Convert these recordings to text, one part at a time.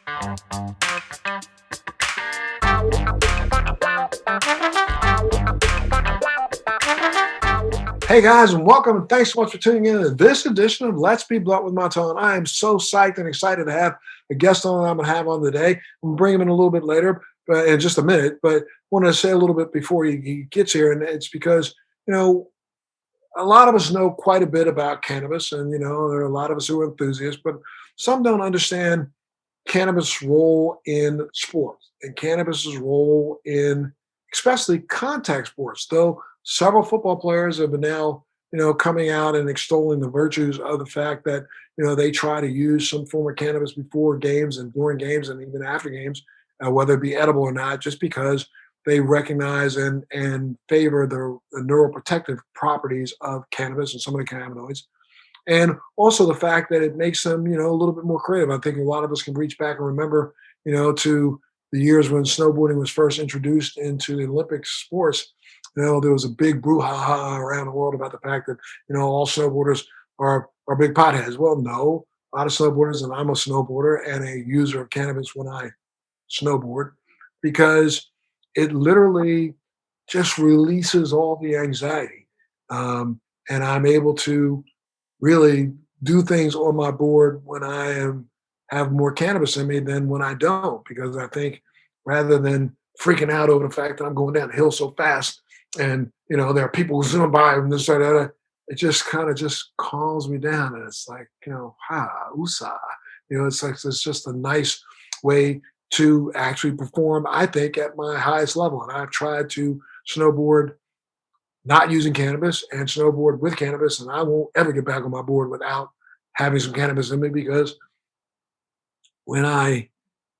Hey guys, and welcome, and thanks so much for tuning in to this edition of Let's Be Blunt with Montel. And I am so psyched and excited to have a guest on that I'm going to have on today. I'm going to bring him in a little bit later, but in just a minute. But I wanted to say a little bit before he gets here, and it's because a lot of us know quite a bit about cannabis, and there are a lot of us who are enthusiasts, but some don't understand cannabis' role in sports and cannabis's role in especially contact sports. Though several football players have been now, coming out and extolling the virtues of the fact that they try to use some form of cannabis before games and during games and even after games, whether it be edible or not, just because they recognize and favor the neuroprotective properties of cannabis and some of the cannabinoids, and also the fact that it makes them, a little bit more creative. I think a lot of us can reach back and remember, to the years when snowboarding was first introduced into the Olympic sports. There was a big brouhaha around the world about the fact that, all snowboarders are big potheads. Well, no, a lot of snowboarders, and I'm a snowboarder and a user of cannabis when I snowboard, because it literally just releases all the anxiety. And I'm able to really do things on my board when have more cannabis in me than when I don't, because I think rather than freaking out over the fact that I'm going down the hill so fast and there are people zooming by and this or that, it just kind of just calms me down, and it's like, USA. It's like it's just a nice way to actually perform, I think, at my highest level. And I've tried to snowboard not using cannabis and snowboard with cannabis, and I won't ever get back on my board without having some cannabis in me, because when I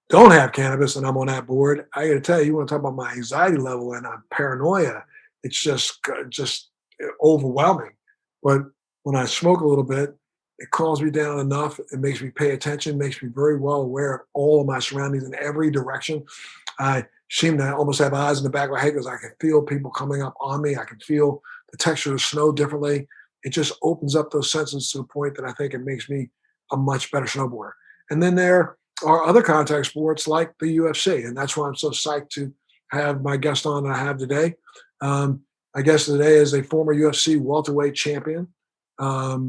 don't have cannabis and I'm on that board, I got to tell you, you want to talk about my anxiety level and paranoia, it's just overwhelming. But when I smoke a little bit, it calms me down enough. It makes me pay attention, makes me very well aware of all of my surroundings in every direction. I seem to almost have eyes in the back of my head because I can feel people coming up on me. I can feel the texture of snow differently. It just opens up those senses to the point that I think it makes me a much better snowboarder. And then there are other contact sports like the UFC, and that's why I'm so psyched to have my guest on that I have today. My guest today is a former UFC welterweight champion, a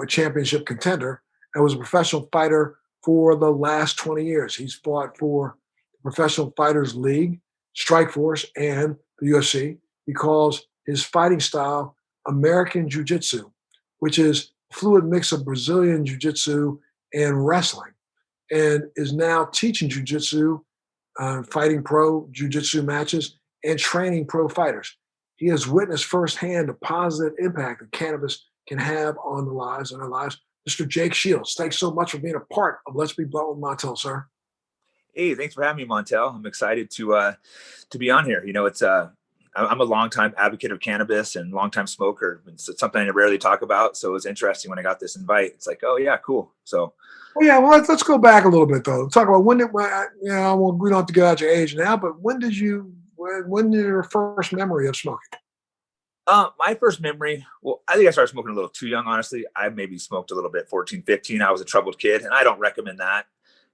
championship contender, and was a professional fighter for the last 20 years. He's fought for the Professional Fighters League, Strikeforce, and the UFC. He calls his fighting style American Jiu Jitsu, which is a fluid mix of Brazilian Jiu Jitsu and wrestling, and is now teaching Jiu Jitsu, fighting pro Jiu Jitsu matches, and training pro fighters. He has witnessed firsthand the positive impact that cannabis can have on the lives and our lives. Mr. Jake Shields, thanks so much for being a part of Let's Be Blunt with Montel, sir. Hey, thanks for having me, Montel. I'm excited to be on here. I'm a longtime advocate of cannabis and longtime smoker. It's something I rarely talk about, so it was interesting when I got this invite. It's like, oh yeah, cool. So, let's go back a little bit though. Talk about we don't have to get out your age now, but when did your first memory of smoking? My first memory, well, I think I started smoking a little too young, honestly. I maybe smoked a little bit, 14, 15. I was a troubled kid, and I don't recommend that.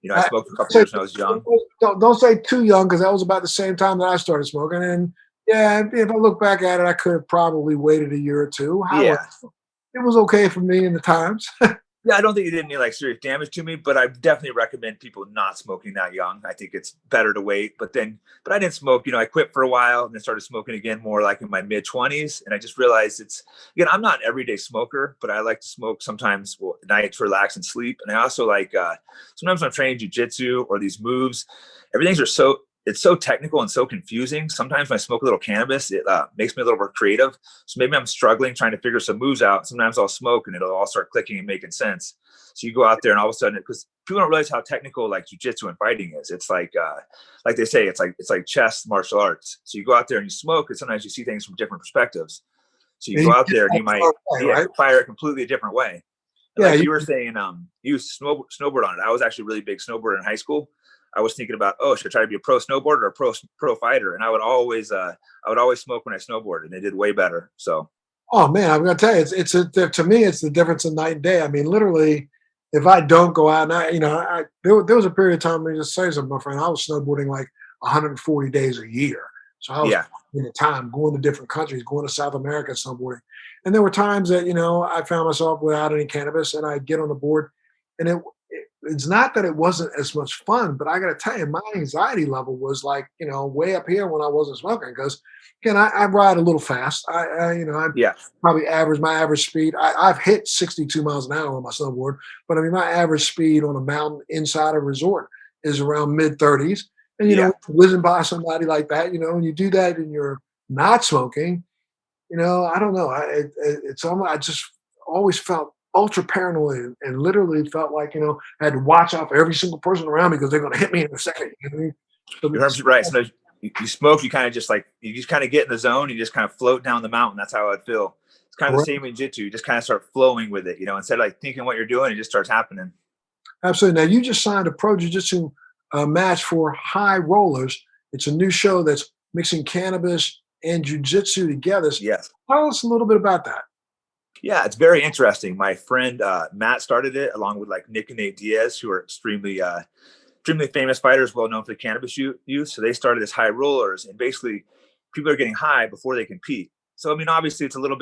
I smoked for a couple years when I was young. Don't say too young, because that was about the same time that I started smoking. And yeah, if I look back at it, I could have probably waited a year or two. However, it was okay for me in the times. Yeah, I don't think it did any serious damage to me, but I definitely recommend people not smoking that young. I think it's better to wait. But I didn't smoke. I quit for a while and then started smoking again more like in my mid 20s. And I just realized I'm not an everyday smoker, but I like to smoke sometimes at night to relax and sleep. And I also like, sometimes when I'm training jiu-jitsu or these moves, it's so technical and so confusing. Sometimes when I smoke a little cannabis, it makes me a little more creative. So maybe I'm struggling trying to figure some moves out. Sometimes I'll smoke and it'll all start clicking and making sense. So you go out there and all of a sudden, because people don't realize how technical like jiu-jitsu and fighting is. It's like they say, it's like chess martial arts. So you go out there and you smoke, and sometimes you see things from different perspectives. So you go out there and you might fire a completely different way. Like you were saying, you snowboard on it. I was actually a really big snowboarder in high school. I was thinking about, should I try to be a pro snowboarder or a pro fighter? And I would always smoke when I snowboarded, and it did way better. So, oh man, I'm gonna tell you, to me, it's the difference in night and day. I mean, literally, if I don't go out, and there was a period of time, let me just say something, my friend, I was snowboarding like 140 days a year. So I was Yeah. in the time going to different countries, going to South America snowboarding. And there were times that, I found myself without any cannabis and I'd get on the board and it's not that it wasn't as much fun, but I got to tell you, my anxiety level was like, way up here when I wasn't smoking. Because again, I ride a little fast. I Yeah. probably my average speed. I've hit 62 miles an hour on my snowboard, but I mean, my average speed on a mountain inside a resort is around mid 30s. And, Yeah. whizzing by somebody like that, and you do that and you're not smoking, I don't know. It's almost, I just always felt ultra paranoid and literally felt like, I had to watch out for every single person around me because they're going to hit me in a second. You know what I mean? So You're right. So you smoke, you kind of just like, you just kind of get in the zone. You just kind of float down the mountain. That's how I'd feel. It's kind of the correct. same in jiu-jitsu. You just kind of start flowing with it, instead of like thinking what you're doing, it just starts happening. Absolutely. Now, you just signed a pro jiu-jitsu match for High Rollers. It's a new show that's mixing cannabis and jiu-jitsu together. Yes. Tell us a little bit about that. Yeah, it's very interesting. My friend Matt started it along with like Nick and Nate Diaz, who are extremely famous fighters, well known for the cannabis use. So they started this high rollers, and basically, people are getting high before they compete. So I mean, obviously, it's a little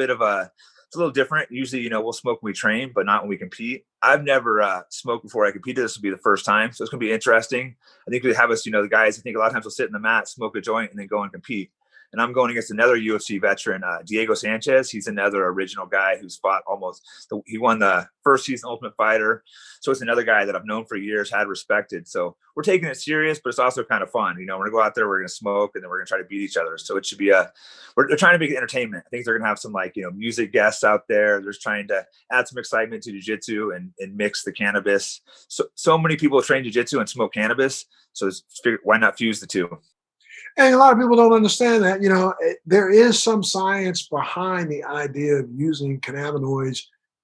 different. Usually, we'll smoke when we train, but not when we compete. I've never smoked before I competed. This will be the first time, so it's gonna be interesting. I think we have us, the guys. I think a lot of times we'll sit in the mat, smoke a joint, and then go and compete. And I'm going against another UFC veteran, Diego Sanchez. He's another original guy who's fought he won the first season Ultimate Fighter. So it's another guy that I've known for years, had respected. So we're taking it serious, but it's also kind of fun. We're going to go out there, we're going to smoke, and then we're going to try to beat each other. So it should be they're trying to make it entertainment. I think they're going to have some music guests out there. They're just trying to add some excitement to jiu-jitsu and mix the cannabis. So many people train jiu-jitsu and smoke cannabis. So why not fuse the two? And a lot of people don't understand that, there is some science behind the idea of using cannabinoids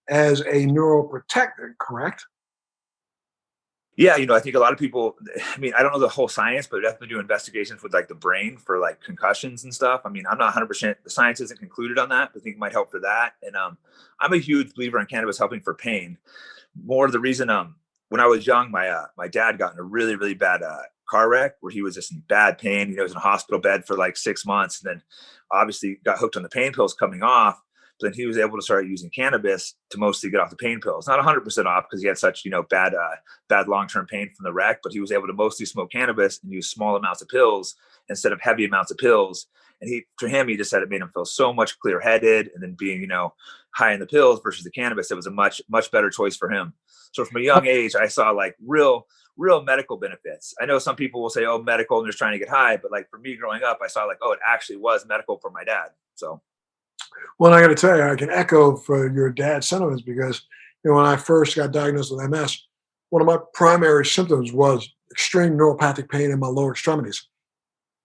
as a neuroprotectant, correct? Yeah, I think a lot of people, I mean, I don't know the whole science, but definitely do investigations with like the brain for like concussions and stuff. I mean, I'm not 100%, the science isn't concluded on that, but I think it might help for that. And I'm a huge believer in cannabis helping for pain. More of the reason, when I was young, my dad got in a really, really bad car wreck where he was just in bad pain. He was in a hospital bed for like 6 months, and then obviously got hooked on the pain pills coming off. But then he was able to start using cannabis to mostly get off the pain pills. Not 100% off because he had such bad long-term pain from the wreck, but he was able to mostly smoke cannabis and use small amounts of pills instead of heavy amounts of pills. And he just said it made him feel so much clear-headed. And then being high in the pills versus the cannabis, it was a much better choice for him. So from a young age, I saw like real medical benefits. I know some people will say, "Oh, medical," and they're just trying to get high. But like for me growing up, I saw like, oh, it actually was medical for my dad. So Well, I got to tell you, I can echo for your dad's sentiments because, when I first got diagnosed with MS, one of my primary symptoms was extreme neuropathic pain in my lower extremities.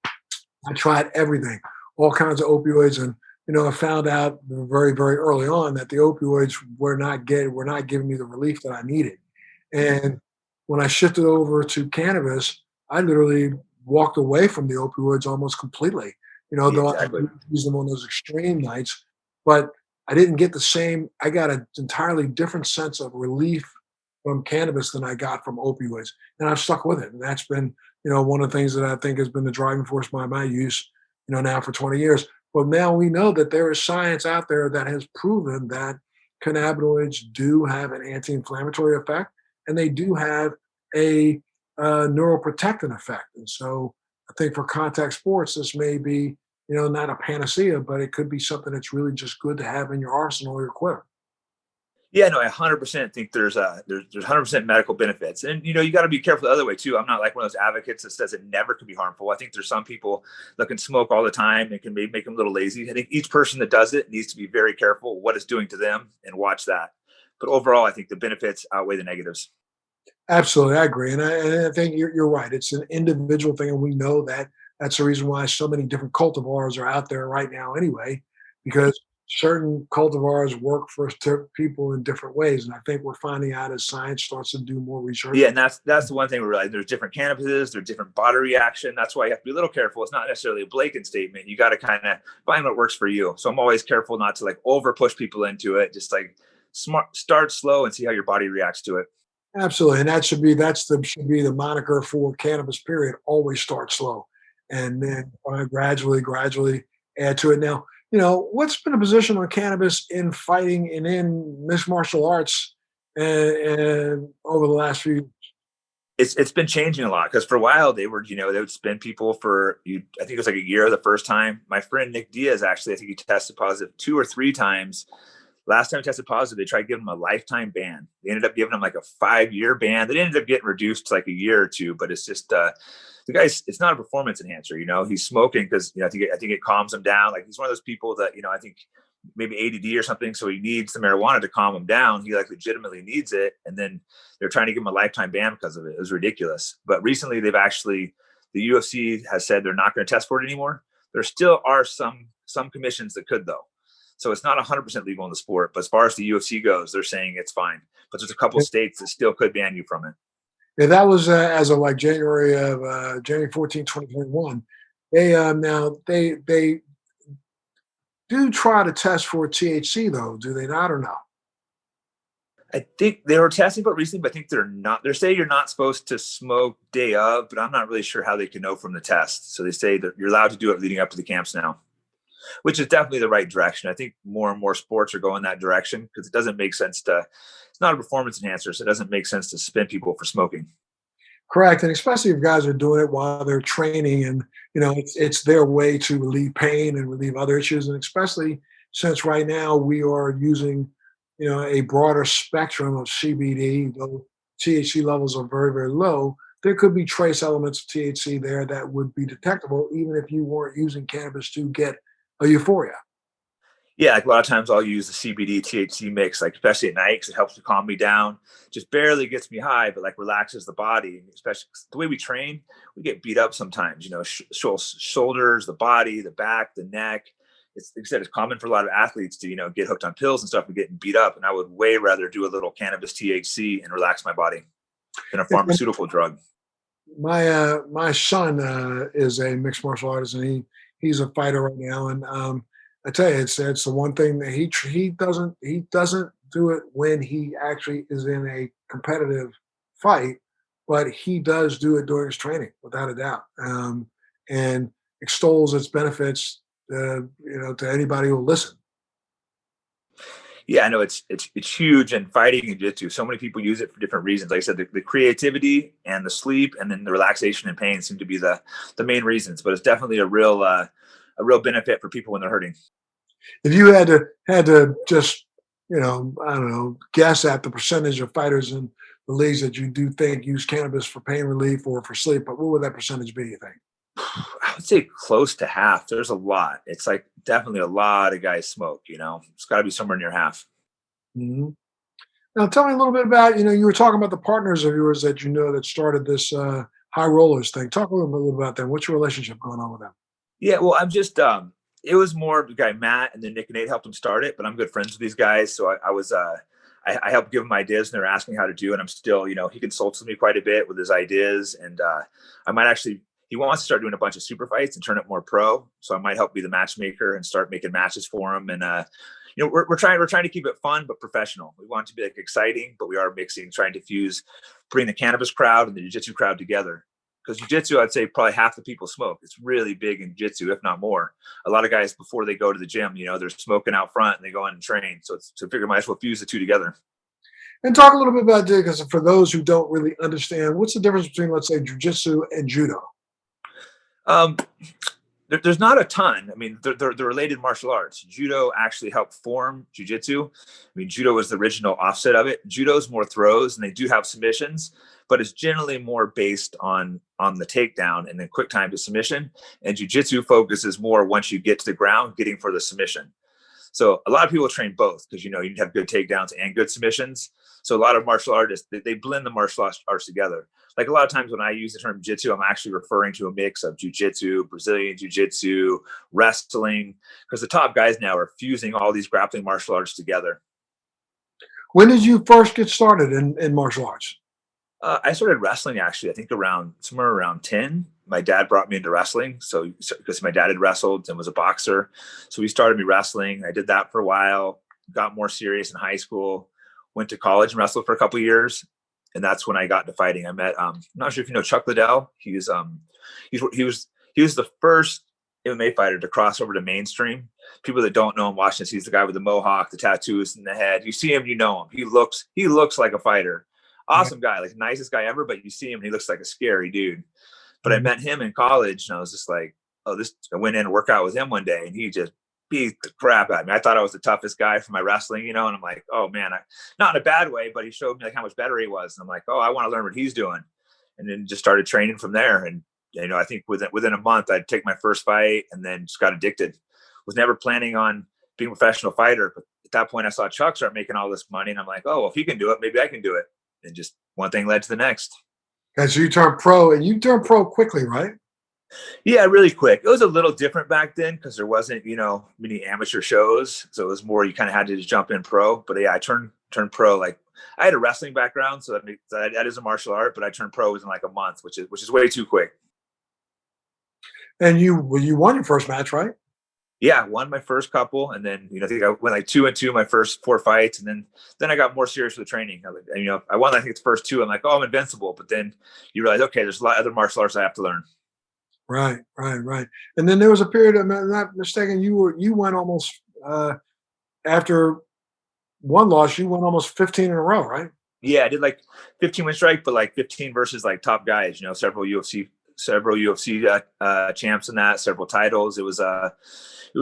I tried everything, all kinds of opioids, and I found out very, very early on that the opioids were not giving me the relief that I needed. And when I shifted over to cannabis, I literally walked away from the opioids almost completely. yeah, Though I exactly. used them on those extreme nights, but I didn't get the same. I got an entirely different sense of relief from cannabis than I got from opioids, and I've stuck with it. And that's been, one of the things that I think has been the driving force behind my use, now for 20 years. But now we know that there is science out there that has proven that cannabinoids do have an anti-inflammatory effect, and they do have a neuroprotectant effect. And so I think for contact sports, this may be, not a panacea, but it could be something that's really just good to have in your arsenal or your quiver. Yeah, no, I 100% think there's 100% medical benefits, and you got to be careful the other way too. I'm not like one of those advocates that says it never can be harmful. I think there's some people that can smoke all the time and can make them a little lazy. I think each person that does it needs to be very careful what it's doing to them and watch that. But overall, I think the benefits outweigh the negatives. Absolutely, I agree, and I think you're right. It's an individual thing, and we know that that's the reason why so many different cultivars are out there right now, anyway, because certain cultivars work for people in different ways, and I think we're finding out as science starts to do more research. Yeah, and that's the one thing we realize. There's different cannabises, there's different body reaction. That's why you have to be a little careful. It's not necessarily a blanket statement. You got to kind of find what works for you. So I'm always careful not to like over push people into it. Just like start slow and see how your body reacts to it. Absolutely, and should be the moniker for cannabis. Period. Always start slow, and then gradually add to it. Now, what's been a position on cannabis in fighting and in mixed martial arts, and over the last few. It's been changing a lot because for a while they were, they would spin people for you. I think it was like a year the first time. My friend Nick Diaz, actually, I think he tested positive 2 or 3 times. Last time he tested positive, they tried giving him a lifetime ban. They ended up giving him like a 5-year ban. They ended up getting reduced to like a year or two, but it's just the guy's. It's not a performance enhancer. He's smoking because I think it calms him down. Like he's one of those people that I think maybe ADD or something, so he needs the marijuana to calm him down. He like legitimately needs it, and then they're trying to give him a lifetime ban because of it. It was ridiculous. But recently, the UFC has said they're not going to test for it anymore. There still are some commissions that could though. So it's not 100% legal in the sport, but as far as the UFC goes, they're saying it's fine. But there's a couple states that still could ban you from it. Yeah, that was as of like January 14, 2021. They do try to test for THC though, do they not or no? I think they were testing for it recently, but I think they're not. They're saying you're not supposed to smoke day of, but I'm not really sure how they can know from the test. So they say that you're allowed to do it leading up to the camps now, which is definitely the right direction. I think more and more sports are going that direction because it doesn't make sense it's not a performance enhancer, so it doesn't make sense to spin people for smoking. Correct, and especially if guys are doing it while they're training, and it's their way to relieve pain and relieve other issues, and especially since right now we are using a broader spectrum of CBD, though THC levels are very very low. There could be trace elements of THC there that would be detectable, even if you weren't using cannabis to get a euphoria. Yeah, like a lot of times I'll use the CBD THC mix, like especially at night, because it helps to calm me down. Just barely gets me high, but like relaxes the body. And especially the way we train, we get beat up sometimes. Shoulders, the body, the back, the neck. It's like I said, it's common for a lot of athletes to get hooked on pills and stuff and getting beat up. And I would way rather do a little cannabis THC and relax my body than a pharmaceutical drug. My son is a mixed martial artist, and he's a fighter right now. And I tell you, it's the one thing that he doesn't do it when he actually is in a competitive fight, but he does do it during his training, without a doubt, and extols its benefits, to anybody who will listen. Yeah, I know it's huge in fighting and jiu-jitsu. So many people use it for different reasons. Like I said, the creativity and the sleep, and then the relaxation and pain seem to be the main reasons. But it's definitely a real benefit for people when they're hurting. If you had to just, I don't know, guess at the percentage of fighters in the leagues that you do think use cannabis for pain relief or for sleep, but what would that percentage be? You think? I would say close to half. There's a lot. It's like definitely a lot of guys smoke. It's got to be somewhere near half. Hmm. Now, tell me a little bit about, you were talking about the partners of yours that that started this high rollers thing. Talk a little bit about them. What's your relationship going on with them? Yeah, well, I'm just it was more of the guy Matt, and then Nick and Nate helped him start it. But I'm good friends with these guys, so I was I helped give him ideas, and they're asking me how to do it. I'm still, he consults with me quite a bit with his ideas, and I might actually. He wants to start doing a bunch of super fights and turn it more pro. So I might help be the matchmaker and start making matches for him. And we're trying to keep it fun but professional. We want it to be like exciting, but we are trying to bring the cannabis crowd and the jiu-jitsu crowd together. Because jiu-jitsu, I'd say probably half the people smoke. It's really big in jiu-jitsu, if not more. A lot of guys before they go to the gym, they're smoking out front and they go in and train. So I figure might as well fuse the two together. And talk a little bit about, because for those who don't really understand, what's the difference between, let's say, jujitsu and judo? Um, there's not a ton. I mean, they're related martial arts. Judo actually helped form jiu-jitsu. I mean, judo was the original offset of it. Judo's more throws, and they do have submissions, but it's generally more based on the takedown and then quick time to submission. And jiu-jitsu focuses more once you get to the ground, getting for the submission. So a lot of people train both because, you have good takedowns and good submissions. So a lot of martial artists, they blend the martial arts together. Like a lot of times when I use the term jiu-jitsu, I'm actually referring to a mix of jiu-jitsu, Brazilian jiu-jitsu, wrestling, because the top guys now are fusing all these grappling martial arts together. When did you first get started in martial arts? I started wrestling actually, I think somewhere around 10. My dad brought me into wrestling. So because my dad had wrestled and was a boxer. So he started me wrestling. I did that for a while, got more serious in high school, went to college and wrestled for a couple of years. and that's when I got into fighting. I met I'm not sure if you know Chuck Liddell. He was the first MMA fighter to cross over to mainstream. People that don't know him watching this, he's the guy with the mohawk, the tattoos in the head. You see him, you know him. He looks like a fighter. Awesome guy, like nicest guy ever, but you see him and he looks like a scary dude. But I met him in college and I was just like, oh, this I went in and worked out with him one day and he just beat the crap out of me. I thought I was the toughest guy for my wrestling, and I'm like, oh man, not in a bad way, but he showed me like how much better he was. And I'm like, oh, I want to learn what he's doing. And then just started training from there. And I think within a month I'd take my first fight and then just got addicted. Was never planning on being a professional fighter, but at that point I saw Chuck start making all this money and I'm like, oh, well, if he can do it, maybe I can do it. And just one thing led to the next. And so you turned pro, and you turned pro quickly, right? Yeah, really quick. It was a little different back then because there wasn't, many amateur shows. So it was more you kind of had to just jump in pro. But yeah, I turned pro. Like I had a wrestling background, so that is a martial art. But I turned pro within like a month, which is way too quick. And you won your first match, right? Yeah, won my first couple, and then I think I went like 2-2 my first 4 fights, and then I got more serious with the training. I won I think the first 2. I'm like, oh, I'm invincible. But then you realize, okay, there's a lot of other martial arts I have to learn. Right. And then there was a period, if I'm not mistaken, you went almost after one loss, you went almost 15 in a row, right? Yeah, I did like 15 win strike, but like 15 versus like top guys. Several UFC champs in that, several titles. It was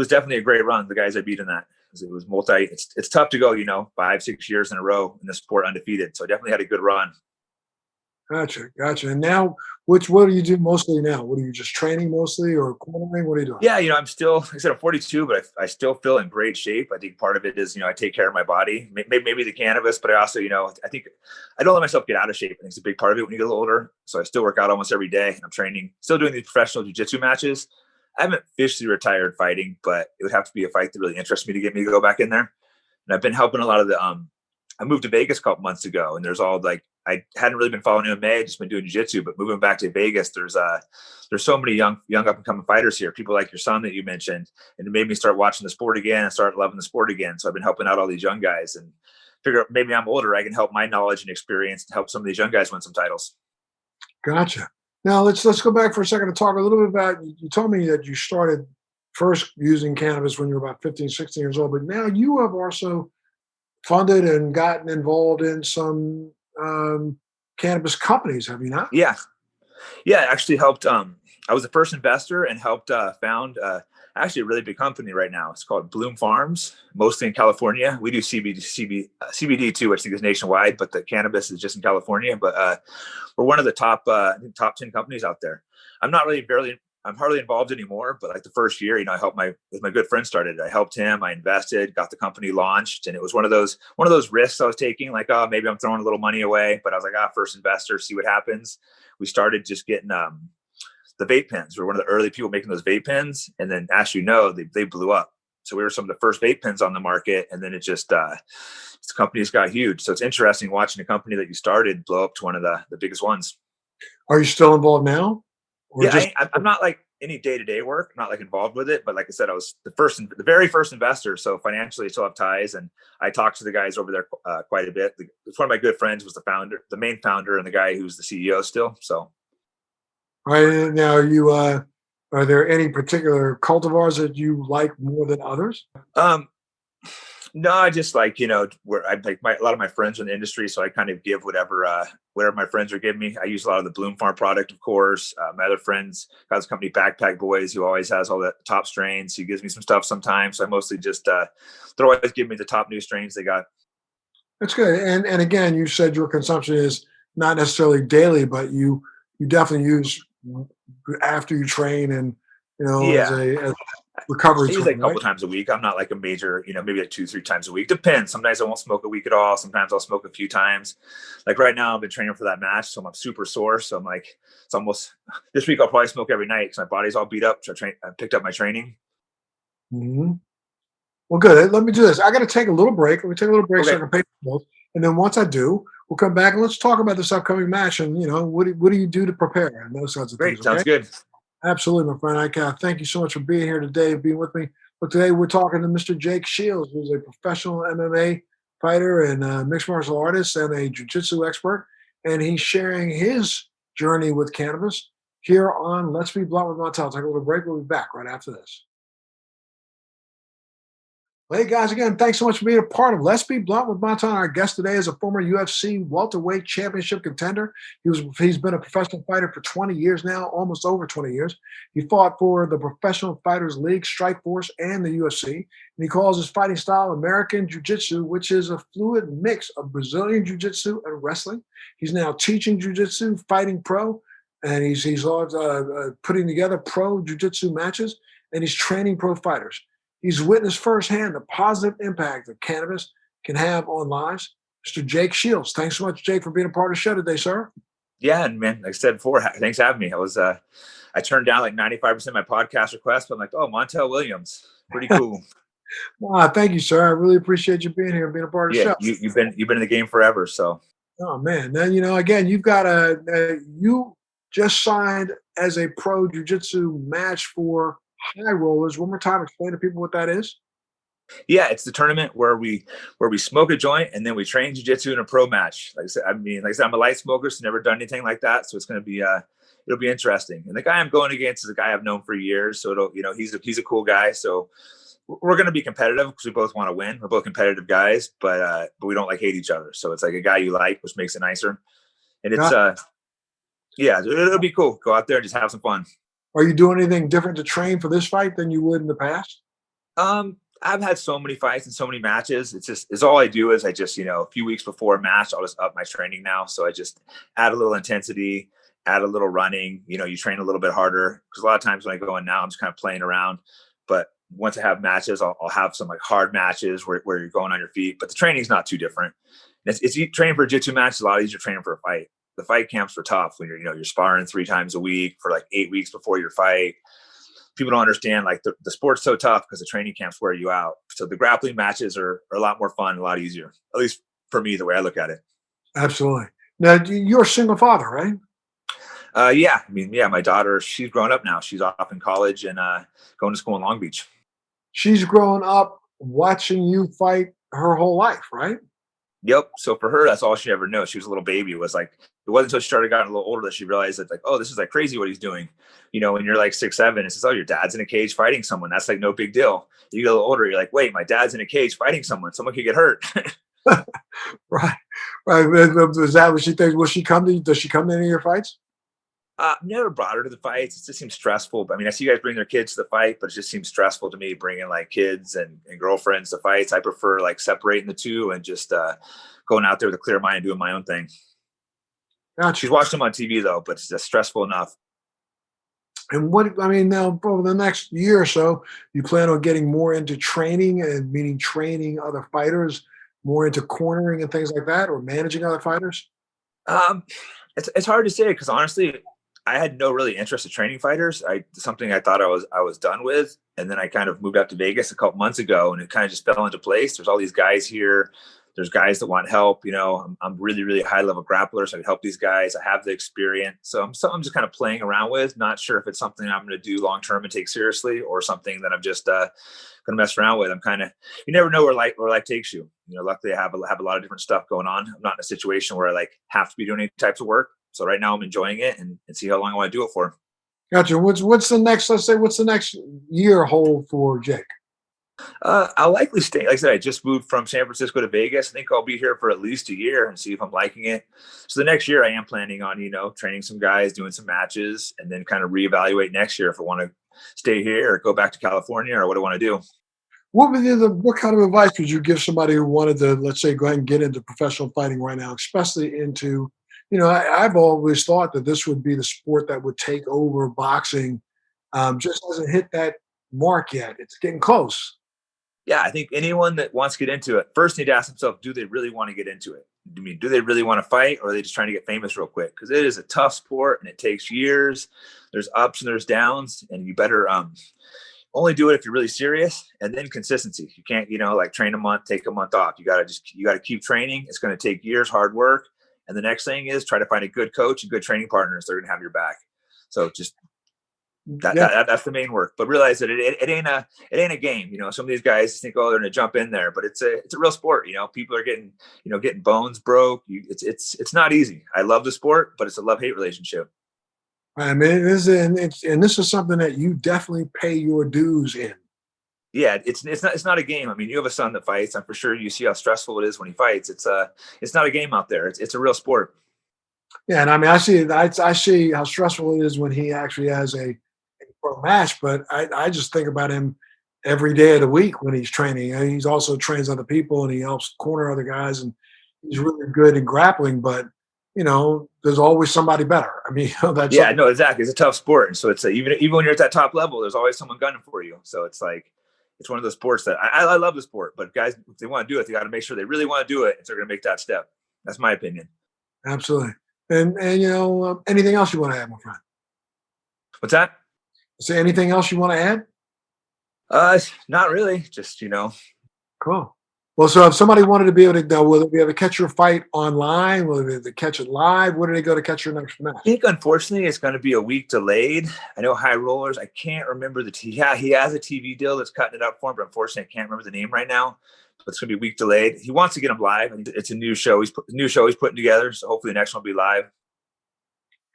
definitely a great run. The guys I beat in that. It was it's tough to go 5-6 years in a row in the sport undefeated. So I definitely had a good run. Gotcha. And now, what do you do mostly now? What are you just training mostly, or cornering? What are you doing? Yeah, I'm still, like I said, I'm 42, but I still feel in great shape. I think part of it is, I take care of my body, maybe the cannabis, but I also, I think I don't let myself get out of shape. I think it's a big part of it when you get a little older. So I still work out almost every day. I'm training, still doing these professional Jiu Jitsu matches. I haven't officially retired fighting, but it would have to be a fight that really interests me to get me to go back in there. And I've been helping a lot of the, I moved to Vegas a couple months ago, and there's all like, I hadn't really been following MMA, just been doing jiu-jitsu, but moving back to Vegas, there's so many young up and coming fighters here, people like your son that you mentioned, and it made me start watching the sport again and start loving the sport again. So I've been helping out all these young guys and figure out maybe I'm older, I can help my knowledge and experience to help some of these young guys win some titles. Gotcha. Now let's go back for a second to talk a little bit about, you told me that you started first using cannabis when you were about 15, 16 years old, but now you have also funded and gotten involved in some cannabis companies, have you not? Yeah, I actually helped. I was the first investor and helped found actually a really big company right now. It's called Bloom Farms, mostly in California. We do CBD too, which I think is nationwide, but the cannabis is just in California. But we're one of the top 10 companies out there. I'm hardly involved anymore, but like the first year, I helped my good friend started. I helped him. I invested, got the company launched, and it was one of those risks I was taking. Like, oh, maybe I'm throwing a little money away, but I was like, first investor, see what happens. We started just getting the vape pens. We're one of the early people making those vape pens, and then as you know, they blew up. So we were some of the first vape pens on the market, and then it just the companies got huge. So it's interesting watching a company that you started blow up to one of the biggest ones. Are you still involved now? Yeah, I'm not like any day-to-day work. I'm not like involved with it, but like I said, I was the very first investor. So financially, I still have ties, and I talked to the guys over there quite a bit. One of my good friends was the main founder, and the guy who's the CEO still. So, all right, now you are there any particular cultivars that you like more than others? No, I just like, where I like a lot of my friends in the industry. So I kind of give whatever my friends are giving me. I use a lot of the Bloom Farm product, of course. My other friends got this company, Backpack Boys, who always has all the top strains. He gives me some stuff sometimes. So I mostly just, they're always giving me the top new strains they got. That's good. And again, you said your consumption is not necessarily daily, but you definitely use after you train and, as a recovery I use like a couple times a week. I'm not like a major, maybe like 2-3 times a week. Depends. Sometimes I won't smoke a week at all. Sometimes I'll smoke a few times. Like right now, I've been training for that match, so I'm super sore. So I'm like, it's almost this week. I'll probably smoke every night because my body's all beat up. So I picked up my training. Mm-hmm. Well, good. Let me do this. I got to take a little break. Let me take a little break so I can pay the bills. And then once I do, we'll come back and let's talk about this upcoming match. And what do you do to prepare and those kinds of things. Great. Sounds good. Absolutely, my friend. I thank you so much for being here today, being with me. But today we're talking to Mr. Jake Shields, who's a professional MMA fighter and mixed martial artist and a jiu-jitsu expert. and he's sharing his journey with cannabis here on Let's Be Blunt with Montel. Take a little break. We'll be back right after this. Hey guys, again, thanks so much for being a part of Let's Be Blunt with Montel. Our guest today is a former UFC welterweight championship contender. He's been a professional fighter for 20 years now, almost over 20 years. He fought for the Professional Fighters League, Strikeforce, and the UFC. And he calls his fighting style American Jiu Jitsu, which is a fluid mix of Brazilian Jiu Jitsu and wrestling. He's now teaching Jiu Jitsu, fighting pro, and he's putting together pro Jiu Jitsu matches, and he's training pro fighters. He's witnessed firsthand the positive impact that cannabis can have on lives. Mr. Jake Shields. Thanks so much, Jake, for being a part of the show today, sir. Yeah, and man, like I said before, thanks for having me. I turned down like 95% of my podcast requests, but I'm like, oh, Montel Williams, pretty cool. Thank you, sir. I really appreciate you being here and being a part of the Yeah, show. you've been in the game forever, so. Oh man, then again, you just signed as a pro jiu-jitsu match for high rollers. One more time, explain to people what that is. Yeah, it's the tournament where we smoke a joint and then we train jiu-jitsu in a pro match. Like I said, I'm a light smoker, so never done anything like that. So it's going to be it'll be interesting. And the guy I'm going against is a guy I've known for years, so he's a cool guy. So we're going to be competitive because we both want to win. We're both competitive guys, but we don't like hate each other. So it's like a guy you like, which makes it nicer. And it's yeah, it'll be cool. Go out there and just have some fun. Are you doing anything different to train for this fight than you would in the past? I've had so many fights and so many matches. It's all I do is I just, a few weeks before a match, I'll just up my training now. So I just add a little intensity, add a little running, you train a little bit harder. Cause a lot of times when I go in now, I'm just kind of playing around. But once I have matches, I'll have some like hard matches where you're going on your feet, but the training's not too different. It's training for a jiu-jitsu match. It's a lot easier training for a fight. The fight camps are tough when you're sparring 3 times a week for like 8 weeks before your fight. People don't understand like the sport's so tough because the training camps wear you out. So the grappling matches are a lot more fun, a lot easier, at least for me, the way I look at it. Absolutely. Now you're a single father, right? Yeah. My daughter, she's grown up now. She's off in college and going to school in Long Beach. She's grown up watching you fight her whole life, right? Yep. So for her, that's all she ever knew. She was a little baby. It wasn't until she started getting a little older that she realized that like, oh, this is like crazy what he's doing. When you're like 6, 7, it says, oh, your dad's in a cage fighting someone. That's like no big deal. You get a little older, you're like, wait, my dad's in a cage fighting someone. Someone could get hurt. Right. Is that what she thinks? Does she come to any of your fights? Never brought her to the fights. It just seems stressful. I mean, I see you guys bring their kids to the fight, but it just seems stressful to me bringing like kids and girlfriends to fights. I prefer like separating the two and just going out there with a clear mind and doing my own thing. Gotcha. She's watched them on TV though, but it's just stressful enough. And now over the next year or so, you plan on getting more into training and meaning training other fighters, more into cornering and things like that, or managing other fighters? It's hard to say because honestly, I had no really interest in training fighters. Something I thought I was done with, and then I kind of moved out to Vegas a couple months ago, and it kind of just fell into place. There's all these guys here. There's guys that want help. I'm really, really high level grappler, so I can help these guys. I have the experience, so I'm just kind of playing around with. Not sure if it's something I'm going to do long term and take seriously, or something that I'm just going to mess around with. You never know where life takes you. Luckily I have a lot of different stuff going on. I'm not in a situation where I like have to be doing any types of work. So right now I'm enjoying it and see how long I want to do it for. Gotcha. What's the next year hold for Jake? I'll likely stay. Like I said, I just moved from San Francisco to Vegas. I think I'll be here for at least a year and see if I'm liking it. So the next year I am planning on, training some guys, doing some matches, and then kind of reevaluate next year if I want to stay here or go back to California or what I want to do. What kind of advice would you give somebody who wanted to, let's say, go ahead and get into professional fighting right now, especially into, I've always thought that this would be the sport that would take over boxing. Just hasn't hit that mark yet. It's getting close. Yeah, I think anyone that wants to get into it first need to ask themselves, do they really want to get into it? Do they really want to fight, or are they just trying to get famous real quick? Because it is a tough sport and it takes years. There's ups and there's downs, and you better only do it if you're really serious, and then consistency. You can't, like train a month, take a month off. You got to keep training. It's going to take years, hard work. And the next thing is try to find a good coach and good training partners. They're going to have your back. So just That's the main work. But realize that it ain't a game. Some of these guys think, oh, they're gonna jump in there, but it's a real sport. People are getting bones broke. It's not easy. I love the sport, but it's a love-hate relationship. I mean, this is something that you definitely pay your dues in. Yeah, it's not a game. I mean, you have a son that fights. I'm for sure you see how stressful it is when he fights. It's not a game out there. It's a real sport. Yeah, and I mean, I see how stressful it is when he actually has a pro match, but I just think about him every day of the week when he's training. And he's also trains other people and he helps corner other guys, and he's really good in grappling. But there's always somebody better. I mean, that's Yeah, no, exactly. It's a tough sport, and so it's even when you're at that top level, there's always someone gunning for you. So it's like it's one of those sports that I love the sport, but guys, if they want to do it, they got to make sure they really want to do it, if they're going to make that step. That's my opinion. absolutely. And anything else you want to add, my friend? What's that? Is anything else you want to add? Not really. Just Cool. Well, so if somebody wanted to be able to go, will they be able to catch your fight online? Will they be able to catch it live? Where do they go to catch your next match? I think unfortunately it's going to be a week delayed. I know High Rollers. I can't remember he has a TV deal that's cutting it up for him, but unfortunately I can't remember the name right now. But it's going to be a week delayed. He wants to get him live. It's a new show. He's putting together. So hopefully the next one will be live.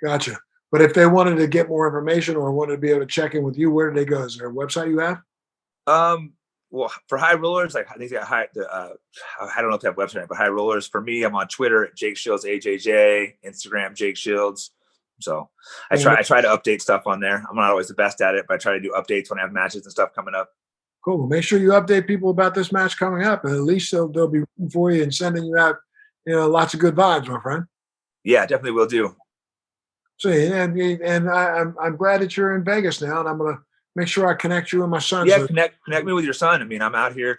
Gotcha. But if they wanted to get more information or wanted to be able to check in with you, where do they go? Is there a website you have? Well, for High Rollers, like I think they got I don't know if they have a website, but High Rollers. For me, I'm on Twitter at Jake Shields AJJ, Instagram Jake Shields. So I try to update stuff on there. I'm not always the best at it, but I try to do updates when I have matches and stuff coming up. Cool. Well, make sure you update people about this match coming up, and at least they'll be rooting for you and sending you out, lots of good vibes, my friend. Yeah, definitely will do. So, and I'm glad that you're in Vegas now, and I'm gonna make sure I connect you and my son. Yeah, connect me with your son. I mean, I'm out here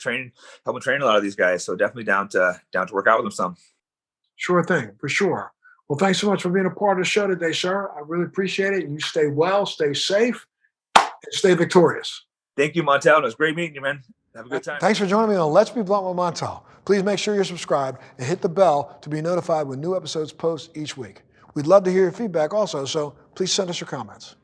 helping train a lot of these guys, so definitely down to work out with them some. Sure thing, for sure. Well, thanks so much for being a part of the show today, sir. I really appreciate it. You stay well, stay safe, and stay victorious. Thank you, Montel. It was great meeting you, man. Have a good time. Thanks for joining me on Let's Be Blunt with Montel. Please make sure you're subscribed and hit the bell to be notified when new episodes post each week. We'd love to hear your feedback also, so please send us your comments.